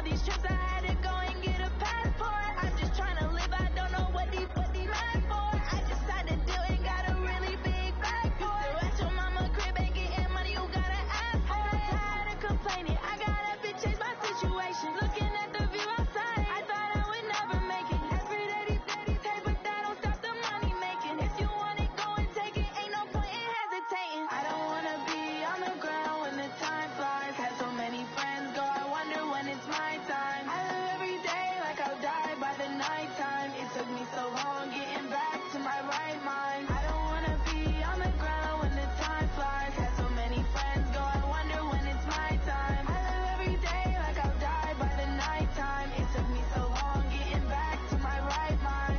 these trips, I had to go and get a passport. I'm just trying to live, I don't know what these mad for. I just signed a deal and got a really big bag for it. Still at your mama crib and getting money, you gotta ask for it. Tired of complaining, I got up and changed my situation. Looking at the view outside, I thought I would never make it. Every day these pay, but that don't stop the money making. If you want it, go and take it, ain't no point in hesitating. I don't wanna be on the ground when the time flies. Had so many friends go, I wonder when it's my time. I live every day like I'll die by the nighttime. It took me so long getting back to my right mind. I don't wanna be on the ground when the time flies. Had so many friends go, I wonder when it's my time. I live every day like I'll die by the nighttime. It took me so long getting back to my right mind.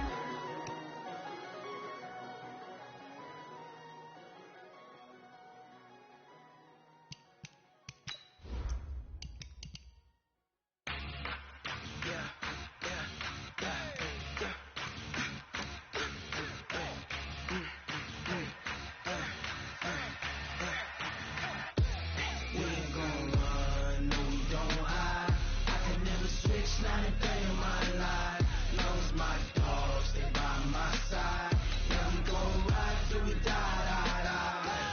We ain't gon' run, no we don't hide. I can never switch, not a day in my life. Long as my dogs stay by my side. Yeah, we gon' ride till we die.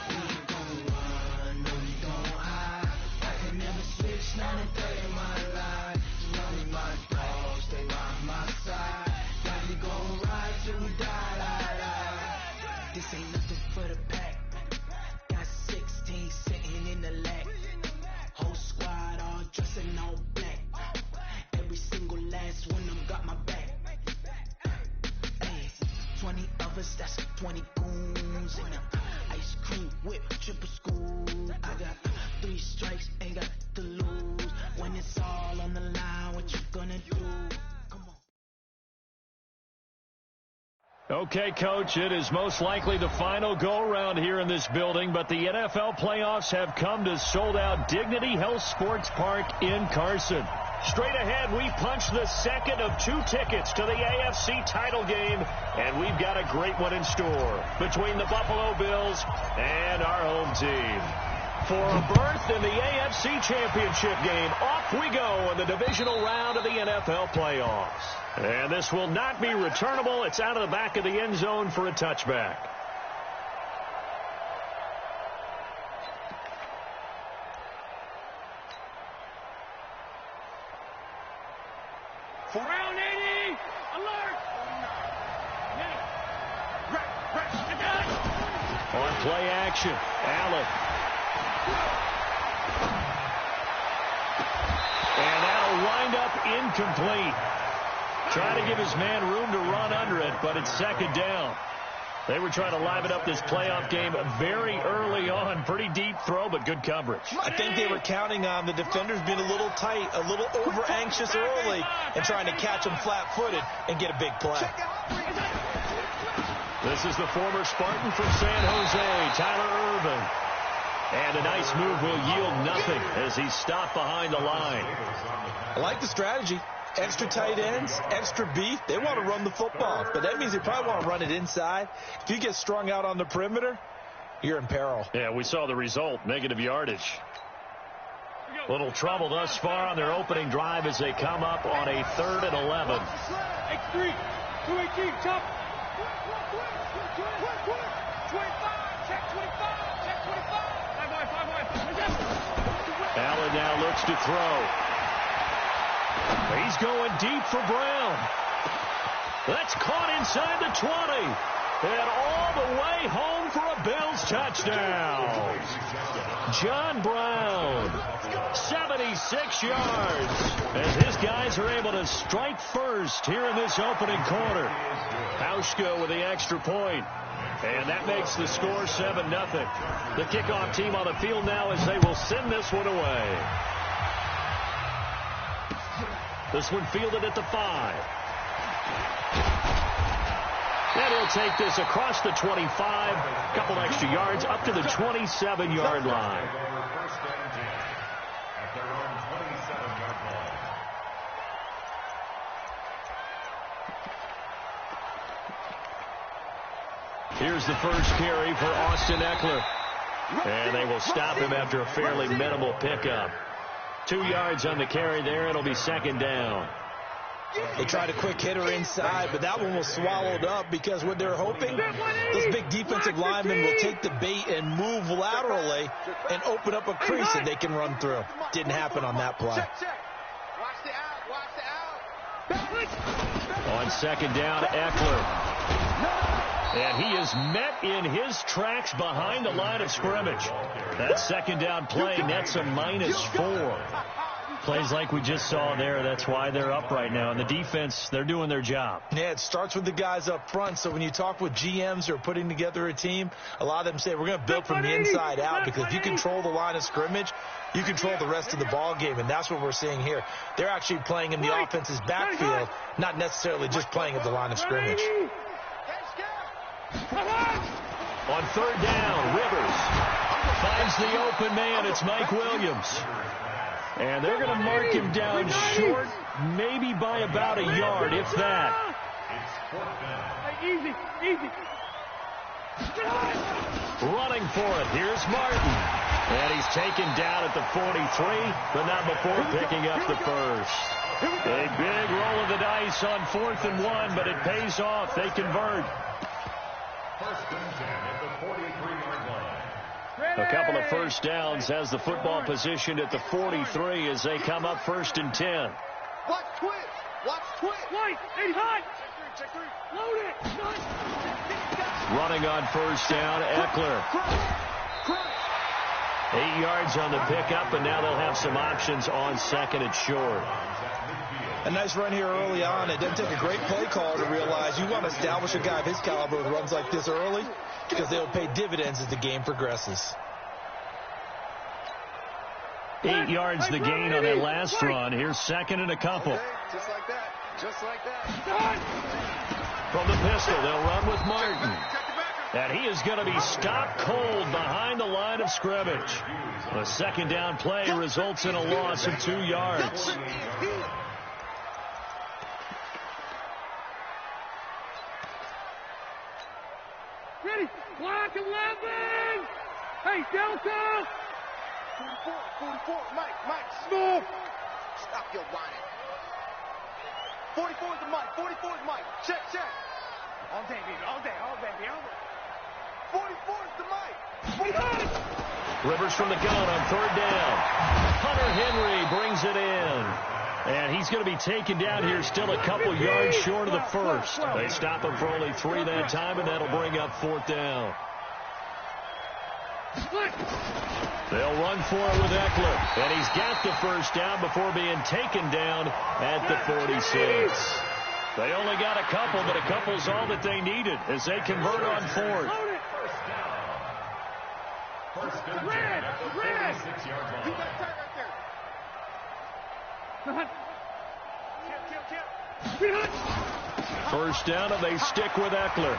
We ain't gon' run, no we don't hide. I can never switch, not a day in my life. Long as my dogs stay by my side. Yeah, we gon' ride till we die. This ain't nothing for the pack. Got 16 sitting in the lap. Whole squad all dressed in all black. Every single last one of them got my back. Hey, 20 of us, that's 20 goons. And ice cream whip, triple school. I got 3 strikes, ain't got to lose. When it's all on the line, what you gonna do? Come on. Okay, Coach, it is most likely the final go-around here in this building, but the NFL playoffs have come to sold-out Dignity Health Sports Park in Carson. Straight ahead, we punch the second of 2 tickets to the AFC title game, and we've got a great one in store between the Buffalo Bills and our home team. For a berth in the AFC Championship game, off we go in the divisional round of the NFL playoffs. And this will not be returnable. It's out of the back of the end zone for a touchback. Round 80, alert! On play action, Allen. And that'll wind up incomplete. Trying to give his man room to run under it, but it's second down. They were trying to liven up this playoff game very early on. Pretty deep throw, but good coverage. I think they were counting on the defenders being a little tight, a little over-anxious early, and trying to catch them flat-footed and get a big play. This is the former Spartan from San Jose, Tyler Irvin. And a nice move will yield nothing as he's stopped behind the line. I like the strategy. Extra tight ends, extra beef. They want to run the football, but that means they probably want to run it inside. If you get strung out on the perimeter, you're in peril. Yeah, we saw the result, negative yardage. Little trouble thus far on their opening drive as they come up on a 3rd and 11. X3, 218, top. 25, check 25, check 25. 5 Allen now looks to throw. He's going deep for Brown. That's caught inside the 20. And all the way home for a Bills touchdown. John Brown, 76 yards. As his guys are able to strike first here in this opening quarter. Hauschka with the extra point. And that makes the score 7-0. The kickoff team on the field now as they will send this one away. This one fielded at the 5. And he'll take this across the 25. A couple extra yards up to the 27-yard line. Here's the first carry for Austin Eckler. And they will stop him after a fairly minimal pickup. 2 yards on the carry there. It'll be second down. They tried a quick hitter inside, but that one was swallowed up because what they're hoping, those big defensive linemen will take the bait and move laterally and open up a crease that they can run through. Didn't happen on that play. On second down, Eckler. And he is met in his tracks behind the line of scrimmage. That second down play nets a -4. Plays like we just saw there, that's why they're up right now. And the defense, they're doing their job. Yeah, it starts with the guys up front. So when you talk with GMs who are putting together a team, a lot of them say, we're going to build from the inside out, because if you control the line of scrimmage, you control the rest of the ball game, and that's what we're seeing here. They're actually playing in the offense's backfield, not necessarily just playing at the line of scrimmage. On third down, Rivers finds the open man. It's Mike Williams. And they're going to mark him down short, maybe by about a yard, if that. Easy. Running for it. Here's Martin. And he's taken down at the 43, but not before picking up the first. A big roll of the dice on 4th and 1, but it pays off. They convert. First and 10 at the 43-yard line. A couple of first downs has the football positioned at the 43 as they come up 1st and 10. Watch twitch. White, 8 hot. Check three. Load it. Running on first down, Eckler. 8 yards on the pickup, and now they'll have some options on second and short. A nice run here early on. It doesn't take a great play caller to realize you want to establish a guy of his caliber with runs like this early, because they'll pay dividends as the game progresses. 8 yards the gain on that last run. Here's second and a couple. Just like that. From the pistol, they'll run with Martin. And he is going to be stopped cold behind the line of scrimmage. The second down play results in a loss of 2 yards. Ready. Block 11. Hey, Delta. 44. Mike. Smooth. Stop your whining. 44 is the Mike. Check. All day, baby. 44 is the Mike. Rivers from the gun on third down. Hunter Henry brings it in. And he's going to be taken down here still a couple yards short of the first. They stop him for only 3 that time, and that'll bring up 4th down. They'll run for it with Eckler. And he's got the first down before being taken down at the 46. They only got a couple, but a couple's all that they needed as they convert on 4th. First and 10 at the 46-yard line. First down, and they stick with Eckler.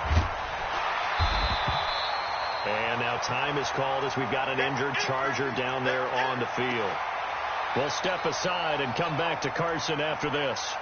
And now time is called as we've got an injured Charger down there on the field. We'll step aside and come back to Carson after this.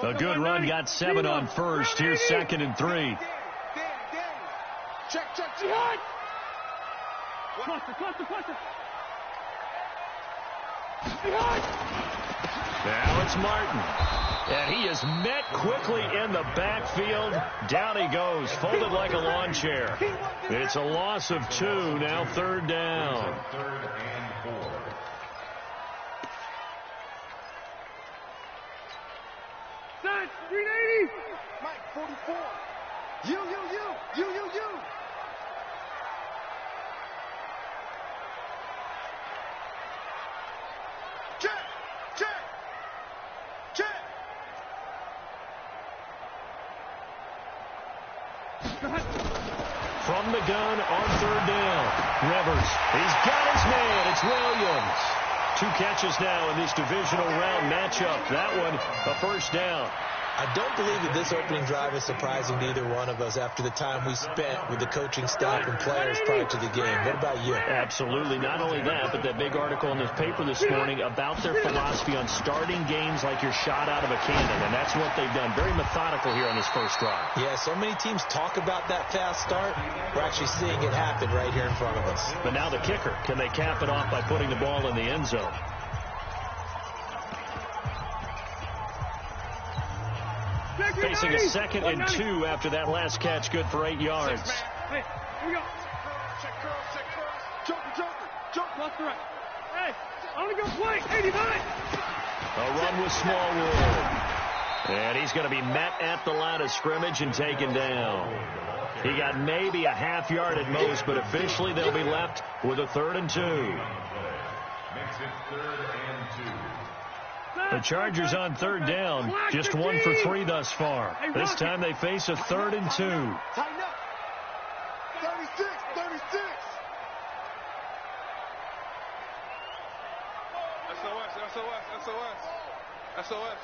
A good run, got 7 on first. Here's second and 3. Check. Cluster. Now it's Martin. And he is met quickly in the backfield. Down he goes, folded like a lawn chair. It's a loss of 2, now 3rd down. 3rd and 4. Set, 380. Mike, 44. You. Check. from the gun on third down. Rivers, he's got his man. It's Williams. 2 catches now in this divisional round matchup. That one, a first down. I don't believe that this opening drive is surprising to either one of us after the time we spent with the coaching staff and players prior to the game. What about you? Absolutely. Not only that, but that big article in the paper this morning about their philosophy on starting games like you're shot out of a cannon, and that's what they've done. Very methodical here on this first drive. Yeah, so many teams talk about that fast start. We're actually seeing it happen right here in front of us. But now the kicker. Can they cap it off by putting the ball in the end zone? Facing a 2nd and 2 after that last catch, good for 8 yards. Hey, here we go. Check curl. Joker. Left to right. Hey, I want to go play. 89. A run with Smallwood. And he's going to be met at the line of scrimmage and taken down. He got maybe a half yard at most, but officially they'll be left with a 3rd and 2. Makes it 3rd and 2. The Chargers on third down, just 1 for 3 thus far. This time they face a 3rd and 2. Tighten up. 36. SOS.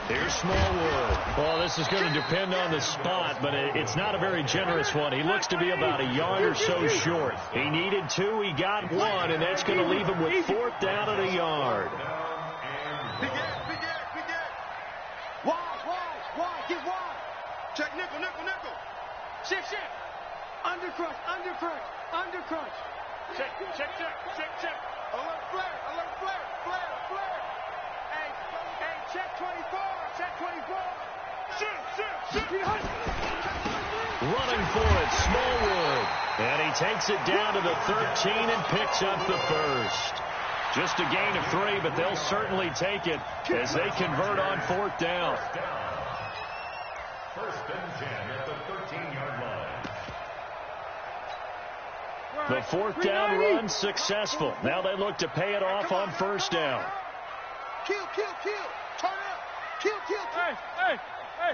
Here's Smallwood. Well, this is going to depend on the spot, but it's not a very generous one. He looks to be about a yard or so short. He needed 2, he got 1, and that's going to leave him with 4th down and a yard. Big air. Wide. Get wide. Check nickel. Shift. Under crunch. Check. Alert flare. Hey, check 24. Shift. Running for it, Smallwood. And he takes it down to the 13 and picks up the first. Just a gain of 3, but they'll certainly take it as they convert on 4th down. 1st and 10 at the 13-yard line. The 4th down run successful. Now they look to pay it off on 1st down. Kill. Turn up. Kill. Hey.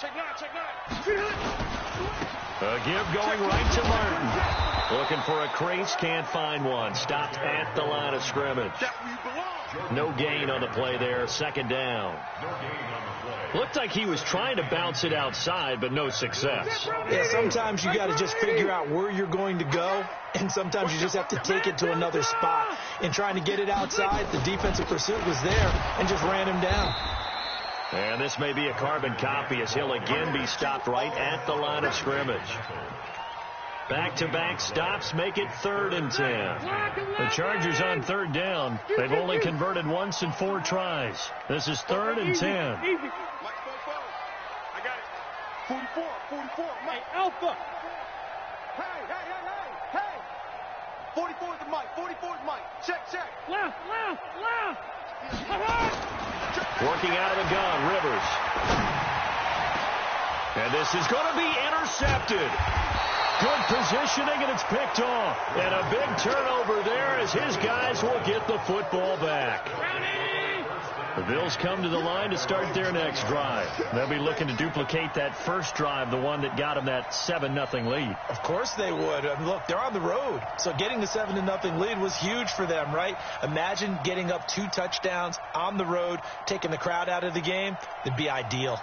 Check 9. A give going right to Martin. Looking for a crease, can't find one. Stopped at the line of scrimmage. No gain on the play there. 2nd down. Looked like he was trying to bounce it outside, but no success. Yeah, sometimes you got to just figure out where you're going to go, and sometimes you just have to take it to another spot. In trying to get it outside, the defensive pursuit was there and just ran him down. And this may be a carbon copy as he'll again be stopped right at the line of scrimmage. Back-to-back stops make it 3rd and 10. The Chargers on 3rd down. They've only converted once in 4 tries. This is 3rd and 10. I got it. 44. Mike Alpha. Hey. 44 is the Mike. Check. Left. Working out of the gun, Rivers. And this is going to be intercepted. Good positioning, and it's picked off. And a big turnover there as his guys will get the football back. The Bills come to the line to start their next drive. They'll be looking to duplicate that first drive, the one that got them that 7-0 lead. Of course they would. Look, they're on the road, so getting the 7-0 lead was huge for them, right? Imagine getting up 2 touchdowns on the road, taking the crowd out of the game. It'd be ideal.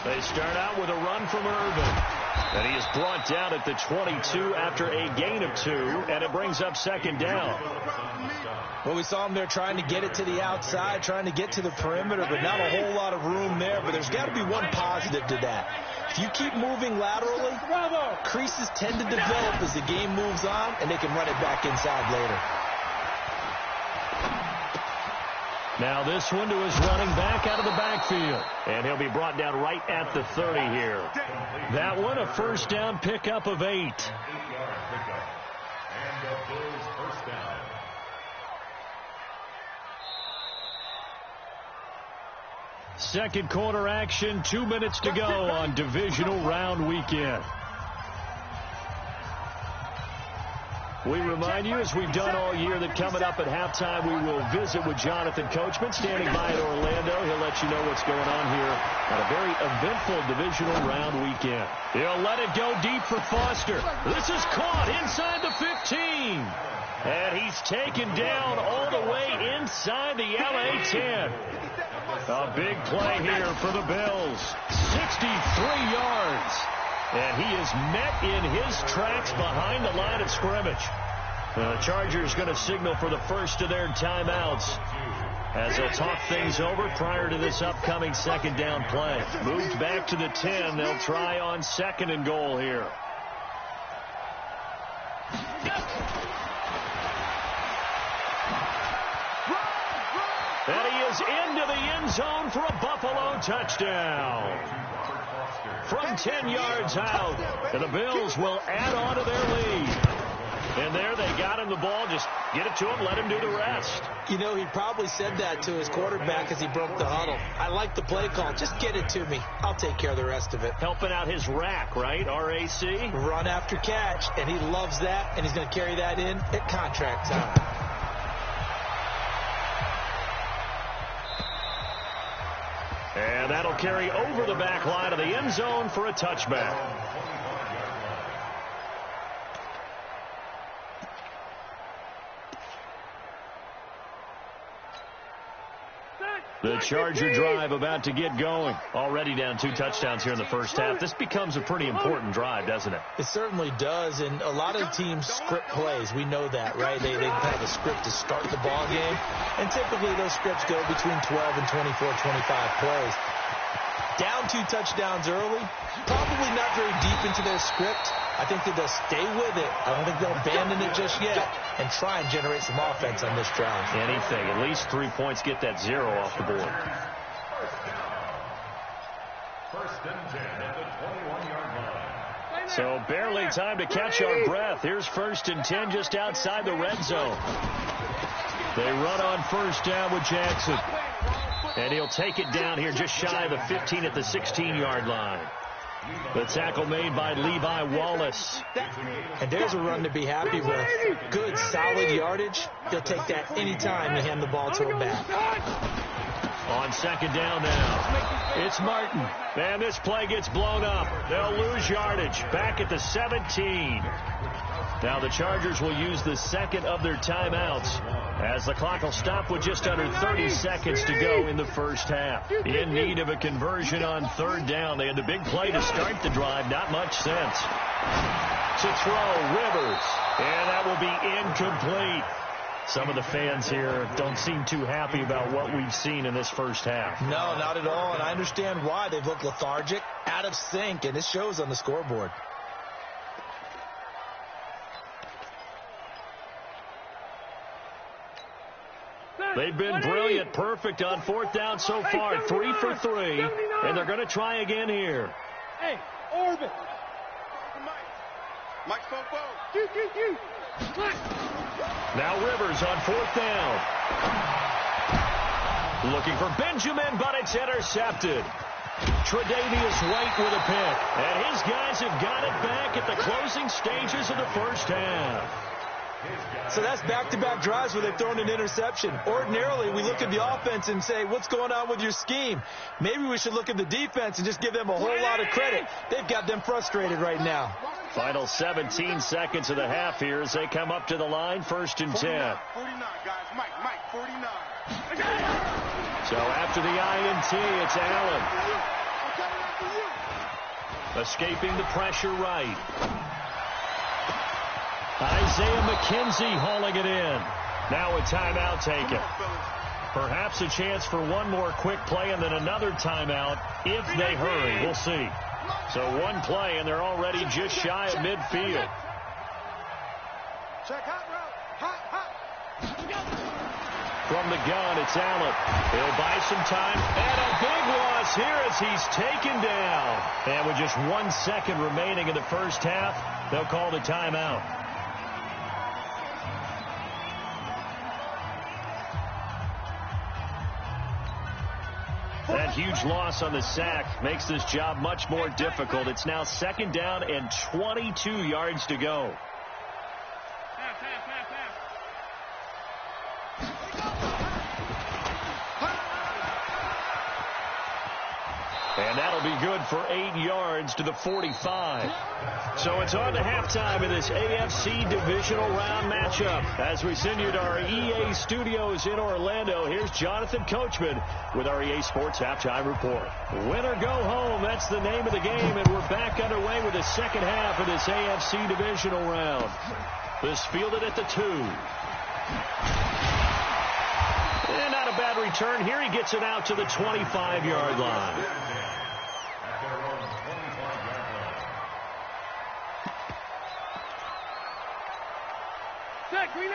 They start out with a run from Irvin. And he is brought down at the 22 after a gain of 2, and it brings up 2nd down. Well, we saw him there trying to get it to the outside, trying to get to the perimeter, but not a whole lot of room there. But there's got to be one positive to that. If you keep moving laterally, creases tend to develop as the game moves on, and they can run it back inside later. Now this one to his running back out of the backfield. And he'll be brought down right at the 30 here. That one, a first down pickup of 8. 8-yard pickup. And the Bills first down. Second quarter action, 2 minutes to go on divisional round weekend. We remind you, as we've done all year, that coming up at halftime, we will visit with Jonathan Coachman, standing by in Orlando. He'll let you know what's going on here on a very eventful divisional round weekend. He'll let it go deep for Foster. This is caught inside the 15. And he's taken down all the way inside the LA 10. A big play here for the Bills. 63 yards. And he is met in his tracks behind the line of scrimmage. The Chargers going to signal for the first of their timeouts as they'll talk things over prior to this upcoming second down play. Moved back to the 10. They'll try on 2nd and goal here. And he is into the end zone for a Buffalo touchdown. From 10 yards out, and the Bills will add on to their lead. And there they got him the ball. Just get it to him, let him do the rest. You know, he probably said that to his quarterback as he broke the huddle. I like the play call. Just get it to me. I'll take care of the rest of it. Helping out his rack, right? RAC? Run after catch, and he loves that, and he's going to carry that in at contract time. And that'll carry over the back line of the end zone for a touchback. The Charger drive about to get going. Already down 2 touchdowns here in the first half. This becomes a pretty important drive, doesn't it? It certainly does, and a lot of teams script plays. We know that, right? They have a script to start the ball game, and typically those scripts go between 12 and 24, 25 plays. Down 2 touchdowns early, probably not very deep into their script. I think that they'll stay with it. I don't think they'll abandon it just yet and try and generate some offense on this drive. Anything. At least 3 points, get that 0 off the board. First and 10 at the 21-yard line. So barely time to catch our breath. Here's 1st and 10 just outside the red zone. They run on 1st down with Jackson. And he'll take it down here just shy of the 15 at the 16-yard line. The tackle made by Levi Wallace. And there's a run to be happy with. Good, solid yardage. He'll take that anytime you hand the ball to him back. On 2nd down now, it's Martin. And this play gets blown up. They'll lose yardage. Back at the 17. Now the Chargers will use the 2nd of their timeouts as the clock will stop with just under 30 seconds to go in the first half. In need of a conversion on 3rd down. They had the big play to start the drive. Not much sense. To throw, Rivers. And that will be incomplete. Some of the fans here don't seem too happy about what we've seen in this first half. No, not at all, and I understand why. They've looked lethargic, out of sync, and it shows on the scoreboard. They've been brilliant, perfect on 4th down so far. 3 for 3, and they're going to try again here. Hey, Orbit. Mike Fopo. Now Rivers on 4th down. Looking for Benjamin, but it's intercepted. Tre'Davious White with a pick. And his guys have got it back at the closing stages of the first half. So that's back-to-back drives where they've thrown an interception. Ordinarily, we look at the offense and say, what's going on with your scheme? Maybe we should look at the defense and just give them a whole lot of credit. They've got them frustrated right now. Final 17 seconds of the half here as they come up to the line, 1st and 10. 49, guys. Mike, 49. So after the INT, it's Allen. Escaping the pressure right. Isaiah McKenzie hauling it in. Now a timeout taken. Perhaps a chance for one more quick play and then another timeout if they hurry. We'll see. So one play, and they're already just shy of midfield. From the gun, it's Allen. He'll buy some time. And a big loss here as he's taken down. And with just 1 second remaining in the first half, they'll call the timeout. That huge loss on the sack makes this job much more difficult. It's now 2nd down and 22 yards to go. And that'll be good for 8 yards to the 45. So it's on to halftime in this AFC divisional round matchup. As we send you to our EA studios in Orlando, here's Jonathan Coachman with our EA Sports Halftime Report. Win or go home, that's the name of the game, and we're back underway with the second half of this AFC divisional round. This fielded at the 2. And not a bad return here. He gets it out to the 25-yard line.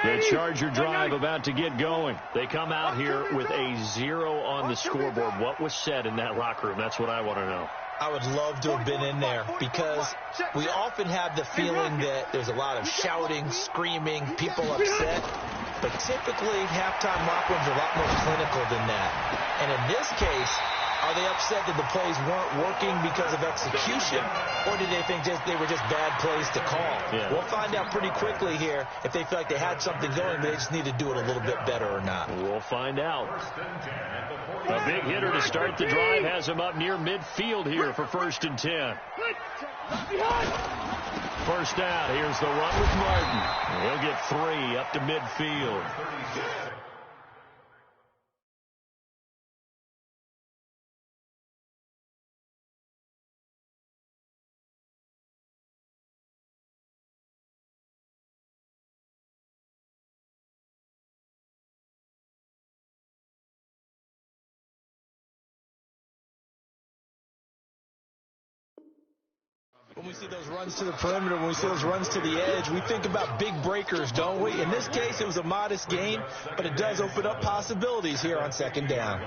The Charger drive about to get going. They come out here with a 0 on the scoreboard. What was said in that locker room? That's what I want to know. I would love to have been in there because we often have the feeling that there's a lot of shouting, screaming, people upset. But typically, halftime locker rooms are a lot more clinical than that. And in this case, are they upset that the plays weren't working because of execution, or did they think they were just bad plays to call? Yeah. We'll find out pretty quickly here if they feel like they had something going, but they just need to do it a little bit better or not. We'll find out. A big hitter to start the drive has him up near midfield here for 1st and 10. First down. Here's the run with Martin. He'll get 3 up to midfield. When we see those runs to the perimeter, when we see those runs to the edge, we think about big breakers, don't we? In this case, it was a modest gain, but it does open up possibilities here on 2nd down.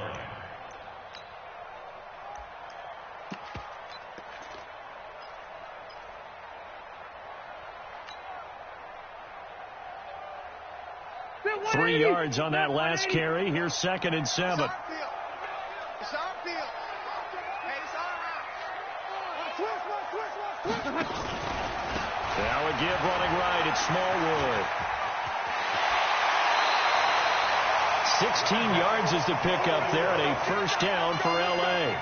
Three yards on that last carry. Here's 2nd and 7. Now a give running right at Smallwood. 16 yards is the pickup there and a 1st down for L.A.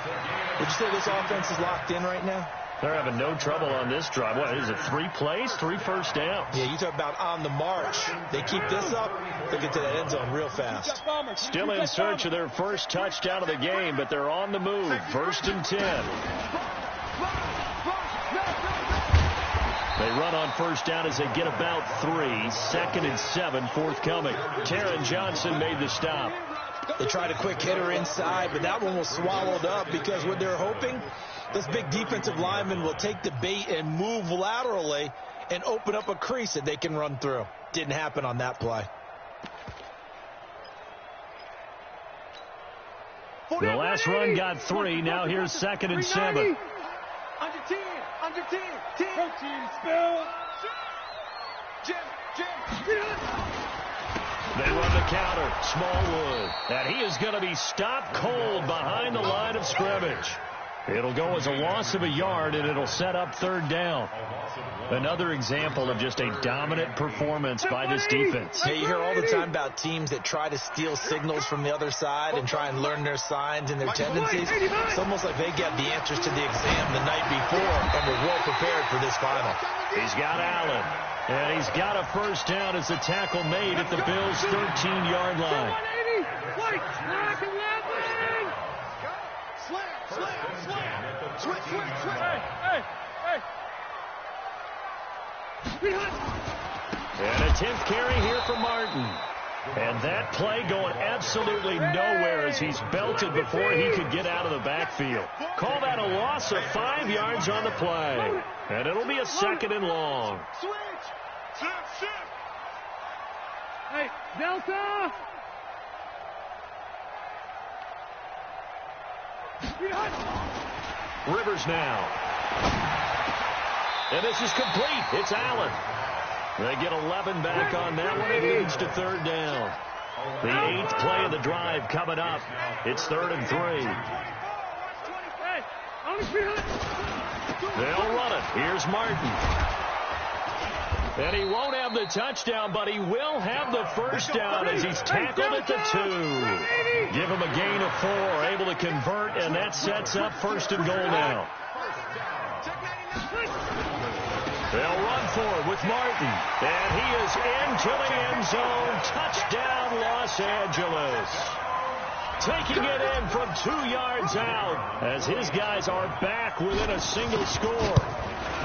Would you say this offense is locked in right now? They're having no trouble on this drive. What is it, 3 plays, 3 first downs? Yeah, you talk about on the march. They keep this up, they get to that end zone real fast. Still in search of their first touchdown of the game, but they're on the move. 1st and 10. They run on 1st down as they get about 3. 2nd and 7 forthcoming. Taron Johnson made the stop. They tried a quick hitter inside, but that one was swallowed up because what they're hoping, this big defensive lineman will take the bait and move laterally and open up a crease that they can run through. Didn't happen on that play. The last run got 3. Now here's 2nd and 7. Under 10. Under 10. 10. Protein spill. Jim. They run the counter. Smallwood. And he is going to be stopped cold behind the line of scrimmage. It'll go as a loss of a yard, and it'll set up 3rd down. Another example of just a dominant performance by this defense. Yeah, you hear all the time about teams that try to steal signals from the other side and try and learn their signs and their tendencies. It's almost like they got the answers to the exam the night before and were well prepared for this final. He's got Allen, and he's got a 1st down as the tackle made at the Bills' 13-yard line. And a 10th carry here for Martin. And that play going absolutely nowhere as he's belted before he could get out of the backfield. Call that a loss of 5 yards on the play. And it'll be a 2nd and long. Hey, Delta! Rivers now. And this is complete. It's Allen. They get 11 back on that one. It leads to 3rd down. The 8th play of the drive coming up. It's 3rd and 3. They'll run it. Here's Martin. And he won't have the touchdown, but he will have the first down as he's tackled at the 2. Give him a gain of 4, able to convert, and that sets up 1st and goal now. They'll run for it with Martin, and he is into the end zone. Touchdown, Los Angeles. Taking it in from 2 yards out as his guys are back within a single score.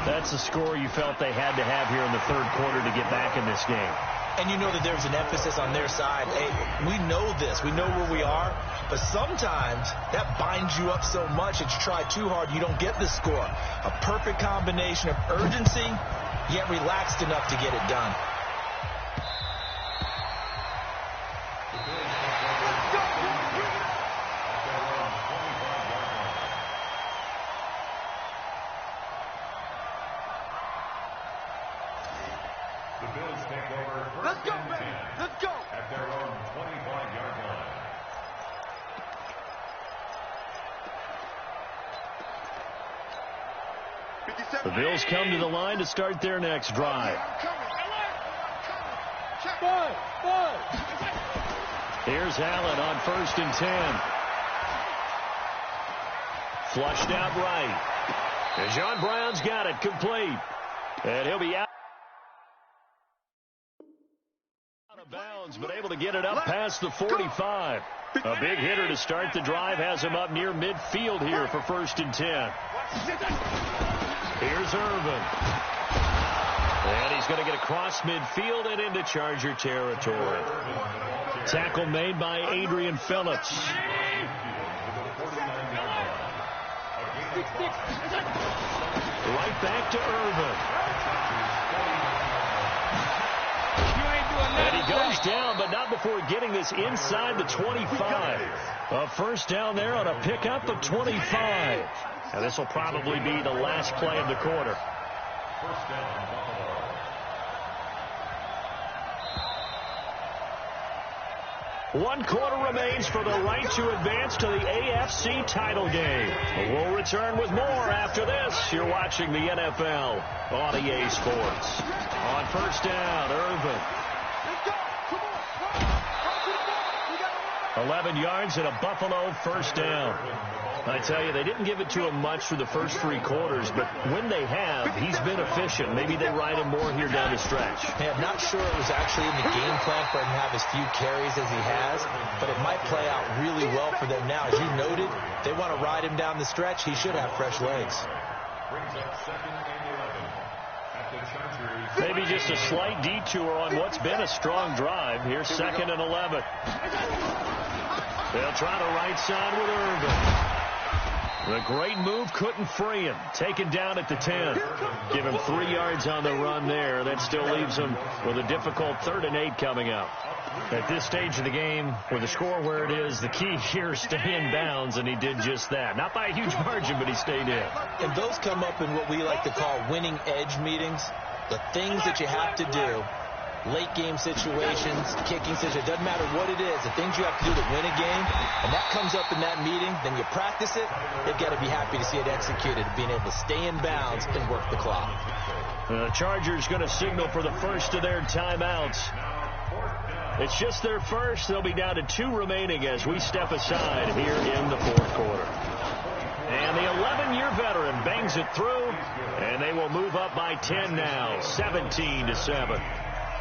That's the score you felt they had to have here in the 3rd quarter to get back in this game. And you know that there's an emphasis on their side. Hey, we know this. We know where we are. But sometimes that binds you up so much that you try too hard, you don't get the score. A perfect combination of urgency, yet relaxed enough to get it done. Let's go, baby. Let's go. At their own 25-yard line. The Bills come to the line to start their next drive. Here's Allen on 1st and 10. Flushed out right. And John Brown's got it complete. And he'll be out of bounds, but able to get it up past the 45. A big hitter to start the drive has him up near midfield here for 1st and 10. Here's Irvin. And he's going to get across midfield and into Charger territory. Tackle made by Adrian Phillips. Right back to Irvin. And he goes down, but not before getting this inside the 25. A first down there on a pickup of 25. And this will probably be the last play of the quarter. First down, Buffalo. One quarter remains for the right to advance to the AFC title game. We'll return with more after this. You're watching the NFL on EA Sports. On first down, Irvin. 11 yards and a Buffalo first down. I tell you, they didn't give it to him much for the first 3 quarters, but when they have, he's been efficient. Maybe they ride him more here down the stretch. Yeah, I'm not sure it was actually in the game plan for him to have as few carries as he has, but it might play out really well for them now. As you noted, they want to ride him down the stretch. He should have fresh legs. Brings up 2nd and 11 at the Chargers. Maybe just a slight detour on what's been a strong drive. Here's 2nd and 11. They'll try the right side with Irvin. The great move couldn't free him. Taken down at the 10. Give him 3 yards on the run there. That still leaves him with a difficult 3rd and 8 coming up. At this stage of the game, with the score where it is, the key here is stay in bounds, and he did just that. Not by a huge margin, but he stayed in. And those come up in what we like to call winning edge meetings. The things that you have to do. Late game situations, kicking situations, doesn't matter what it is, the things you have to do to win a game, and that comes up in that meeting, then you practice it, they've got to be happy to see it executed, being able to stay in bounds and work the clock. The Chargers going to signal for the first of their timeouts. It's just their first. They'll be down to 2 remaining as we step aside here in the 4th quarter. And the 11-year veteran bangs it through, and they will move up by 10 now, 17-7.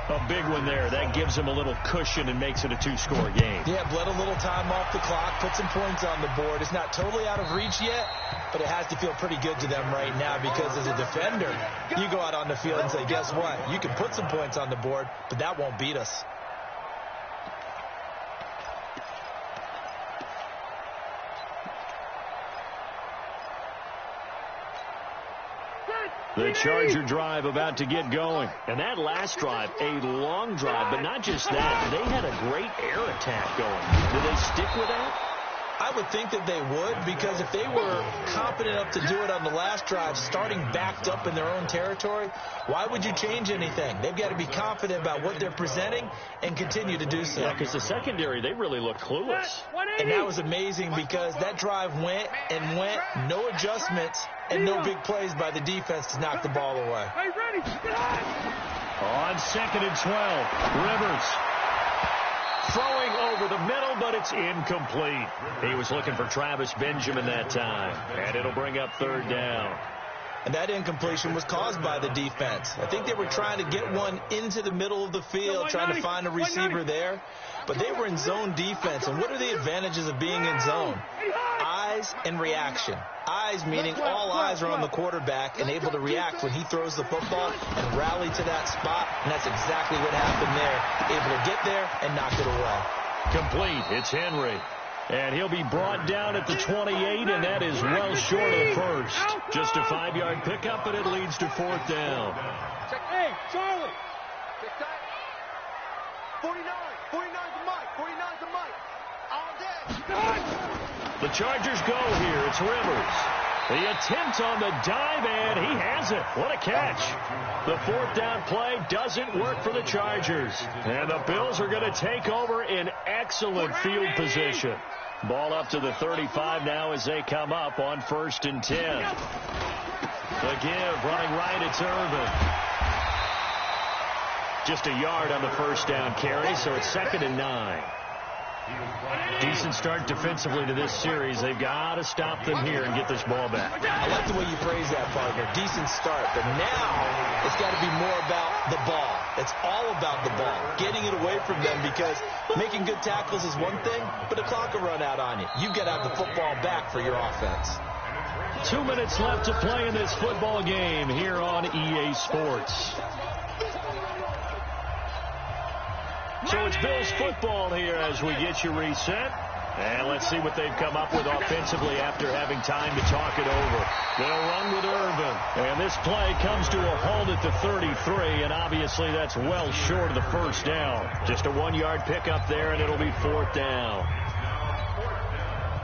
A big one there. That gives him a little cushion and makes it a 2-score game. Yeah, bled a little time off the clock, put some points on the board. It's not totally out of reach yet, but it has to feel pretty good to them right now because as a defender, you go out on the field and say, guess what? You can put some points on the board, but that won't beat us. The Charger drive about to get going. And that last drive, a long drive, but not just that. They had a great air attack going. Do they stick with that? I would think that they would, because if they were confident enough to do it on the last drive, starting backed up in their own territory, why would you change anything? They've got to be confident about what they're presenting and continue to do so. Yeah, because the secondary, they really look clueless. And that was amazing because that drive went and went, no adjustments, and no big plays by the defense to knock the ball away. Hey, ready? Get on! On 2nd and 12, Rivers throwing over the middle, but it's incomplete. He was looking for Travis Benjamin that time, and it'll bring up 3rd down. And that incompletion was caused by the defense. I think they were trying to get one into the middle of the field, trying to find a receiver there. But they were in zone defense. And what are the advantages of being in zone? Eyes and reaction. Eyes meaning all eyes are on the quarterback and able to react when he throws the football and rally to that spot. And that's exactly what happened there. Able to get there and knock it away. Complete. It's Henry. And he'll be brought down at the 28, and that is well short of the first. Just a 5-yard pickup, and it leads to 4th down. Hey, Charlie. 49. 49's the mic. 49's the mic. All day. The Chargers go here. It's Rivers. The attempt on the dive, and he has it. What a catch. The 4th down play doesn't work for the Chargers. And the Bills are going to take over in excellent field position. Ball up to the 35 now as they come up on 1st and 10. The give, running right, it's Irvin. Just a yard on the 1st down carry, so it's 2nd and 9. Decent start defensively to this series. They've got to stop them here and get this ball back. I like the way you phrase that, partner. Decent start. But now it's got to be more about the ball. It's all about the ball. Getting it away from them, because making good tackles is one thing, but the clock will run out on you. You've got to have the football back for your offense. 2 minutes left to play in this football game here on EA Sports. So it's Bills football here as we get you reset. And let's see what they've come up with offensively after having time to talk it over. They'll run with Irvin. And this play comes to a halt at the 33, and obviously that's well short of the 1st down. Just a 1-yard pickup there, and it'll be 4th down.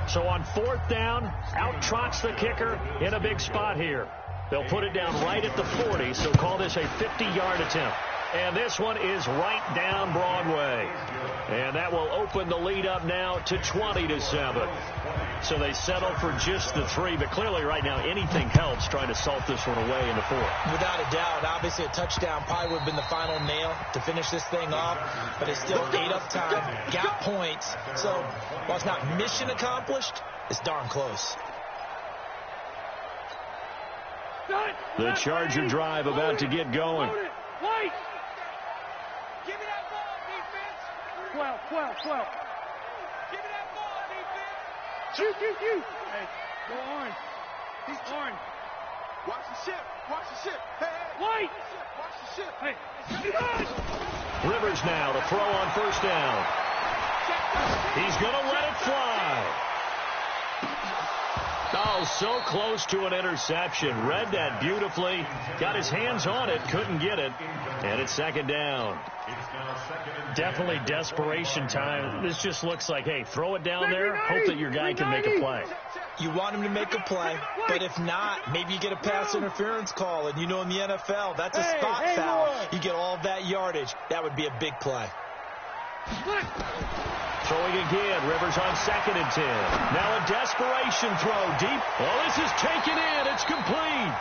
So on 4th down, out trots the kicker in a big spot here. They'll put it down right at the 40, so call this a 50-yard attempt. And this one is right down Broadway. And that will open the lead up now to 20-7. So they settle for just the 3. But clearly right now anything helps trying to salt this one away in the 4th. Without a doubt, obviously a touchdown probably would have been the final nail to finish this thing off. But it's still 8 up time, got points. So while it's not mission accomplished, it's darn close. The Charger drive about to get going. Wait! Give me that ball, defense! 12. Give me that ball, defense! Shoot! Hey, go orange. He's orange. Watch the ship. Watch the ship. Hey. Wait! Watch the ship. Hey. Rivers now to throw on 1st down. He's going to let it fly. Oh, so close to an interception. Read that beautifully. Got his hands on it. Couldn't get it. And it's 2nd down. Definitely desperation time. This just looks like, hey, throw it down there. Hope that your guy can make a play. You want him to make a play, but if not, maybe you get a pass interference call. And you know in the NFL, that's a spot foul. You get all that yardage. That would be a big play. Throwing again, Rivers on 2nd and 10. Now a desperation throw deep. Well, this is taken in. It's complete.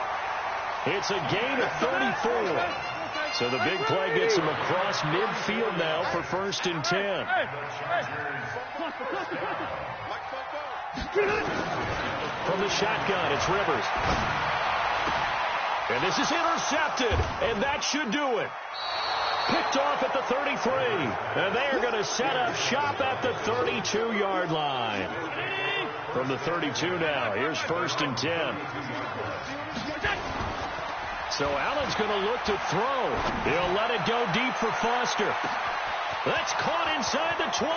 It's a gain of 34. So the big play gets him across midfield now for 1st and 10. From the shotgun, it's Rivers. And this is intercepted, and that should do it. Picked off at the 33, and they are going to set up shop at the 32-yard line. From the 32 now, here's 1st and 10. So Allen's going to look to throw. He'll let it go deep for Foster. That's caught inside the 20.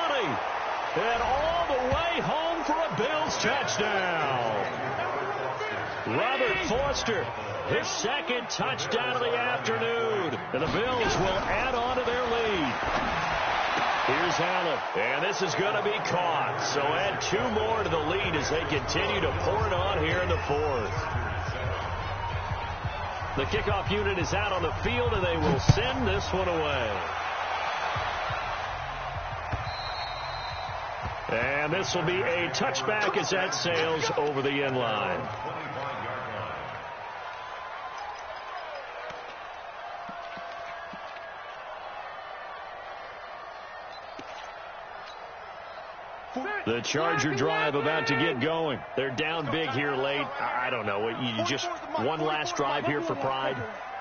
And all the way home for a Bills touchdown. Robert Foster, his 2nd touchdown of the afternoon. And the Bills will add on to their lead. Here's Allen, and this is going to be caught. So add 2 more to the lead as they continue to pour it on here in the 4th. The kickoff unit is out on the field, and they will send this one away. And this will be a touchback as that sails over the end line. The Charger drive about to get going. They're down big here late. I don't know. You just one last drive here for pride?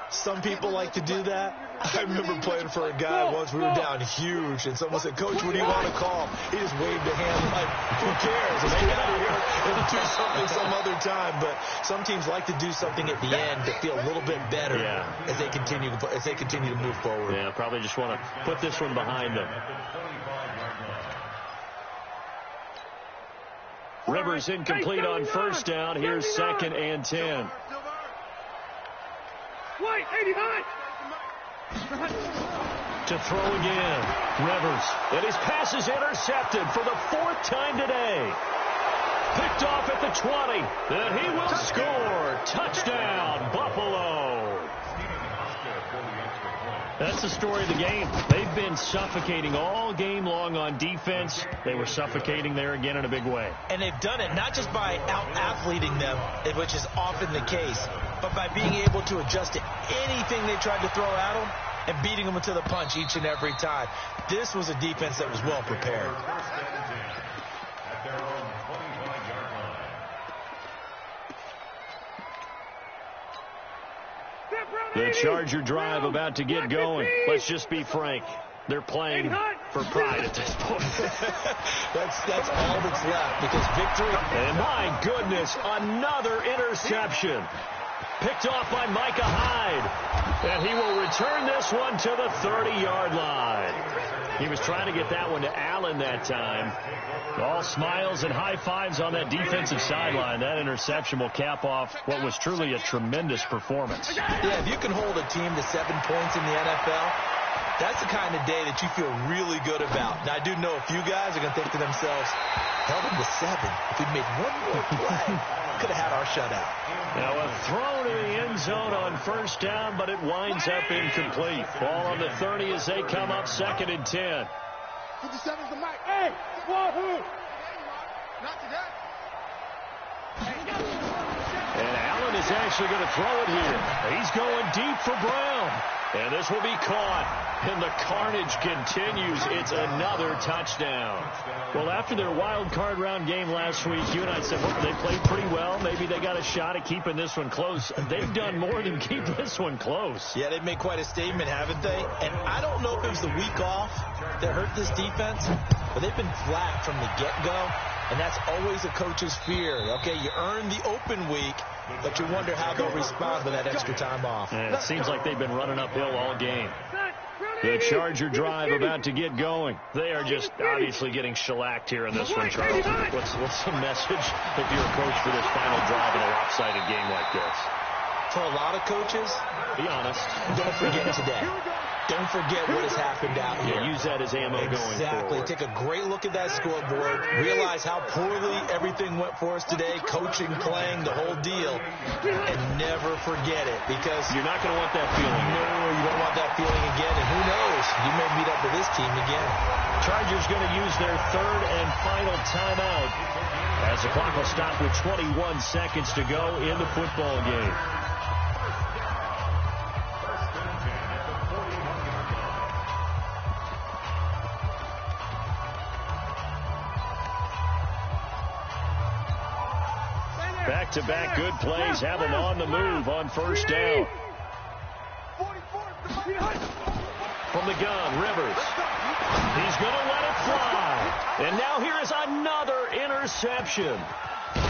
Some people like to do that. I remember playing for a guy once. We were down huge, and someone said, "Coach, what do you want to call?" He just waved a hand like, "Who cares? Let's get out of here and do something some other time." But some teams like to do something at the end to feel a little bit better as they continue to move forward. Yeah, probably just want to put this one behind them. Rivers incomplete on first down. Here's 2nd and 10. Wait, 89. To throw again. Rivers. And his pass is intercepted for the 4th time today. Picked off at the 20. And he will score. Touchdown, Buffalo. That's the story of the game. They've been suffocating all game long on defense. They were suffocating there again in a big way. And they've done it not just by out-athleting them, which is often the case, but by being able to adjust to anything they tried to throw at them and beating them to the punch each and every time. This was a defense that was well prepared. The Charger drive about to get going. Let's just be frank. They're playing for pride at this point. that's all that's left because victory. And my goodness, another interception. Picked off by Micah Hyde. And he will return this one to the 30-yard line. He was trying to get that one to Allen that time. All smiles and high fives on that defensive sideline. That interception will cap off what was truly a tremendous performance. Yeah, if you can hold a team to 7 points in the NFL, that's the kind of day that you feel really good about. Now, I do know a few guys are going to think to themselves, held them to 7. If we'd made one more play, could have had our shutout. Now a throw to the end zone on first down, but it winds up incomplete. Ball on the 30 as they come up 2nd and 10. 57's the mic. Hey, wahoo! Not today. And Allen is actually going to throw it here. He's going deep for Brown. And this will be caught. And the carnage continues. It's another touchdown. Well, after their wild card round game last week, you and I said, look, they played pretty well. Maybe they got a shot at keeping this one close. They've done more than keep this one close. Yeah, they've made quite a statement, haven't they? And I don't know if it was the week off that hurt this defense, but they've been flat from the get-go. And that's always a coach's fear. Okay, you earn the open week, but you wonder how they'll respond with that extra time off. And it seems like they've been running uphill all game. The Charger drive about to get going. They are just obviously getting shellacked here in this one, Charles. What's the message if you're a coach for this final drive in a lopsided game like this? For a lot of coaches, be honest, don't forget today. Don't forget what has happened out here. Yeah, use that as ammo going forward. Exactly. Take a great look at that scoreboard. Realize how poorly everything went for us today. Coaching, playing, the whole deal. And never forget it because you're not going to want that feeling. No, you don't want that feeling again. And who knows? You may meet up with this team again. Chargers going to use their 3rd and final timeout as the clock will stop with 21 seconds to go in the football game. Back-to-back good plays have them on the move on first down. From the gun, Rivers. He's going to let it fly. And now here is another interception.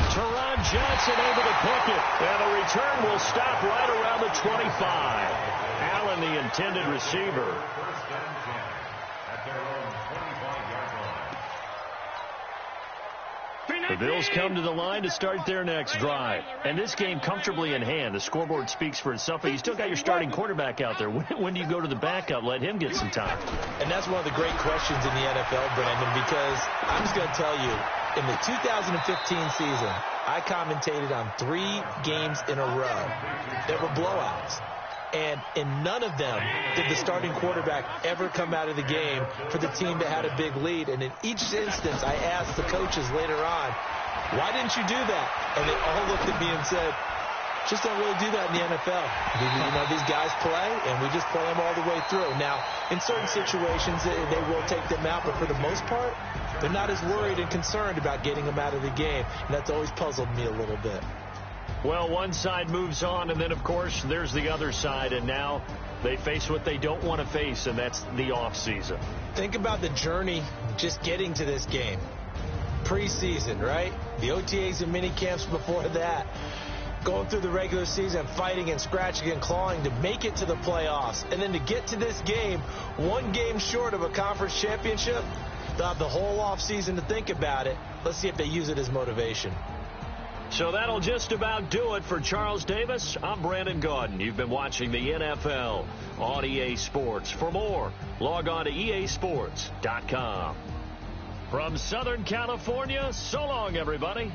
Teron Johnson able to pick it. And the return will stop right around the 25. Allen, the intended receiver. The Bills come to the line to start their next drive. And this game comfortably in hand. The scoreboard speaks for itself, but you still got your starting quarterback out there. When do you go to the backup? Let him get some time. And that's one of the great questions in the NFL, Brandon, because I'm just going to tell you, in the 2015 season, I commentated on 3 games in a row that were blowouts. And in none of them did the starting quarterback ever come out of the game for the team that had a big lead. And in each instance, I asked the coaches later on, why didn't you do that? And they all looked at me and said, Just don't really do that in the NFL. You know, these guys play, and we just play them all the way through. Now, in certain situations, they will take them out, but for the most part, they're not as worried and concerned about getting them out of the game, and that's always puzzled me a little bit. Well, one side moves on, and then, of course, there's the other side, and now they face what they don't want to face, and that's the offseason. Think about the journey just getting to this game. Preseason, right? The OTAs and mini camps before that. Going through the regular season, fighting and scratching and clawing to make it to the playoffs. And then to get to this game, one game short of a conference championship, they'll have the whole offseason to think about it. Let's see if they use it as motivation. So that'll just about do it for Charles Davis. I'm Brandon Gaudin. You've been watching the NFL on EA Sports. For more, log on to easports.com. From Southern California, so long, everybody.